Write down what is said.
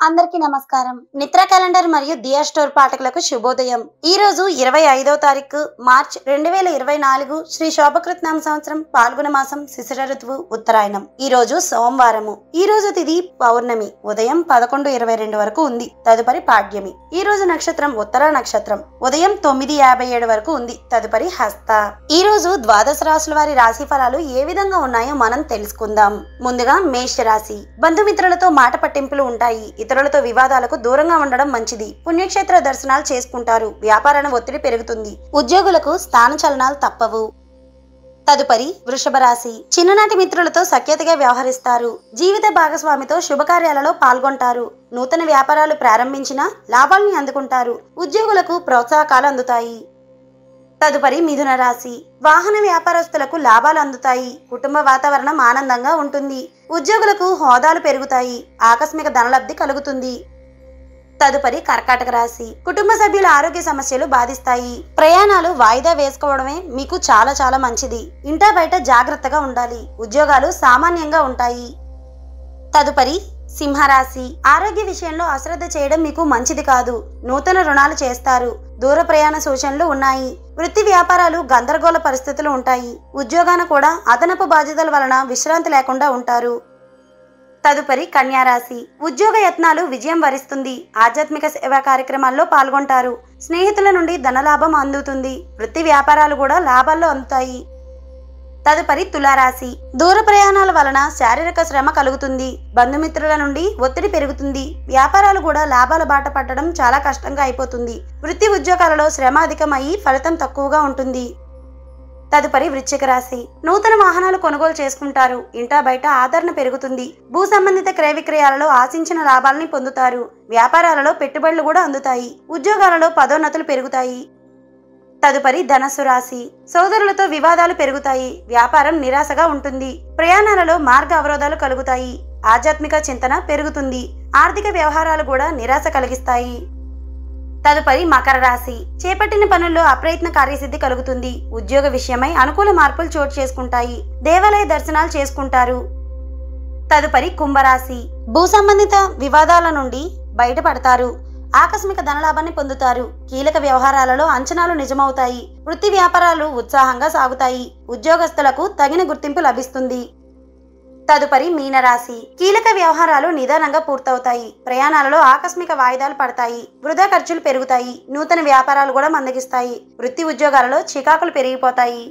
అందరికీ నమస్కారం. నిత్ర క్యాలెండర్ మరియు దియా స్టోర్ పాఠకులకు శుభోదయం. ఈ రోజు 25వ తారీఖు మార్చ్ 2024 శ్రీ శోభకృతనామ సంవత్సరం పాల్గొన మాసం శిశిర ఋతువు ఉత్తరాయణం. ఈ రోజు సోమవారము. ఈ రోజు తిథి పౌర్ణమి ఉదయం 11:22 వరకు ఉంది. తదుపరి పాడ్యమి. ఈ రోజు నక్షత్రం ఉత్తర నక్షత్రం ఉదయం 9:57 వరకు ఉంది. తదుపరి హస్త. ఈ రోజు ద్వాదశ రాశుల వారి రాశి ఫలాలు ఏ విధంగా ఉన్నాయో మనం తెలుసుకుందాం. ముందుగా మేష రాశి. బంధుమిత్రులతో మాట పట్టింపులు ఉంటాయి. ఇతరులతో వివాదాలకు దూరంగా ఉండడం మంచిది. పుణ్యక్షేత్ర దర్శనాలు చేసుకుంటారు. వ్యాపారాన్ని ఒత్తిడి పెరుగుతుంది. ఉద్యోగులకు స్థాన చలనాలు తప్పవు. తదుపరి వృషభ రాశి. చిన్ననాటి మిత్రులతో సఖ్యతగా వ్యవహరిస్తారు. జీవిత భాగస్వామితో శుభకార్యాలలో పాల్గొంటారు. నూతన వ్యాపారాలు ప్రారంభించినా లాభాల్ని అందుకుంటారు. ఉద్యోగులకు ప్రోత్సాహకాలు అందుతాయి. తదుపరి మిథున రాశి. వాహన వ్యాపారస్తులకు లాభాలు అందుతాయి. కుటుంబ వాతావరణం ఆనందంగా ఉంటుంది. ఉద్యోగులకు హోదాలు పెరుగుతాయి. ఆకస్మిక ధనలబ్ధి కలుగుతుంది. తదుపరి కర్కాటక రాశి. కుటుంబ సభ్యుల ఆరోగ్య సమస్యలు బాధిస్తాయి. ప్రయాణాలు వాయిదా వేసుకోవడమే మీకు చాలా మంచిది. ఇంటా బయట జాగ్రత్తగా ఉండాలి. ఉద్యోగాలు సామాన్యంగా ఉంటాయి. తదుపరి సింహరాశి. ఆరోగ్య విషయంలో అశ్రద్ధ చేయడం మీకు మంచిది కాదు. నూతన రుణాలు చేస్తారు. దూర ప్రయాణ సూచనలు ఉన్నాయి. వృత్తి వ్యాపారాలు గందరగోళ పరిస్థితులు ఉంటాయి. ఉద్యోగాన కూడా అదనపు బాధ్యతల వలన విశ్రాంతి లేకుండా ఉంటారు. తదుపరి కన్యారాశి. ఉద్యోగ యత్నాలు విజయం వరిస్తుంది. ఆధ్యాత్మిక సేవా కార్యక్రమాల్లో పాల్గొంటారు. స్నేహితుల నుండి ధనలాభం అందుతుంది. వృత్తి వ్యాపారాలు కూడా లాభాల్లో అందుతాయి. తదుపరి తులారాశి. దూర ప్రయాణాల వలన శారీరక శ్రమ కలుగుతుంది. బంధుమిత్రుల నుండి ఒత్తిడి పెరుగుతుంది. వ్యాపారాలు కూడా లాభాల బాట పట్టడం చాలా కష్టంగా అయిపోతుంది. వృత్తి ఉద్యోగాలలో శ్రమ అధికమయ్యి ఫలితం తక్కువగా ఉంటుంది. తదుపరి వృశ్చిక రాశి. నూతన వాహనాలు కొనుగోలు చేసుకుంటారు. ఇంటా బయట ఆదరణ పెరుగుతుంది. భూ సంబంధిత క్రయ విక్రయాలలో ఆశించిన లాభాలని పొందుతారు. వ్యాపారాలలో పెట్టుబడులు కూడా అందుతాయి. ఉద్యోగాలలో పదోన్నతులు పెరుగుతాయి. తదుపరి ధనస్సు రాశి. సోదరులతో వివాదాలు పెరుగుతాయి. వ్యాపారం నిరాశగా ఉంటుంది. ప్రయాణాలలో మార్గ అవరోధాలు కలుగుతాయి. ఆధ్యాత్మిక చింతన పెరుగుతుంది. ఆర్థిక వ్యవహారాలు కూడా నిరాశ కలిగిస్తాయి. తదుపరి మకర రాశి. చేపట్టిన పనుల్లో అప్రయత్న కార్యసిద్ధి కలుగుతుంది. ఉద్యోగ విషయమై అనుకూల మార్పులు చోటు చేసుకుంటాయి. దేవాలయ దర్శనాలు చేసుకుంటారు. తదుపరి కుంభరాశి. భూ సంబంధిత వివాదాల నుండి బయటపడతారు. ఆకస్మిక ధనలాభాన్ని పొందుతారు. కీలక వ్యవహారాలలో అంచనాలు నిజమవుతాయి. వృత్తి వ్యాపారాలు ఉత్సాహంగా సాగుతాయి. ఉద్యోగస్తులకు తగిన గుర్తింపు లభిస్తుంది. తదుపరి మీనరాశి. కీలక వ్యవహారాలు నిదానంగా పూర్తవుతాయి. ప్రయాణాలలో ఆకస్మిక వాయిదాలు పడతాయి. వృధా ఖర్చులు పెరుగుతాయి. నూతన వ్యాపారాలు కూడా మందగిస్తాయి. వృత్తి ఉద్యోగాలలో చికాకులు పెరిగిపోతాయి.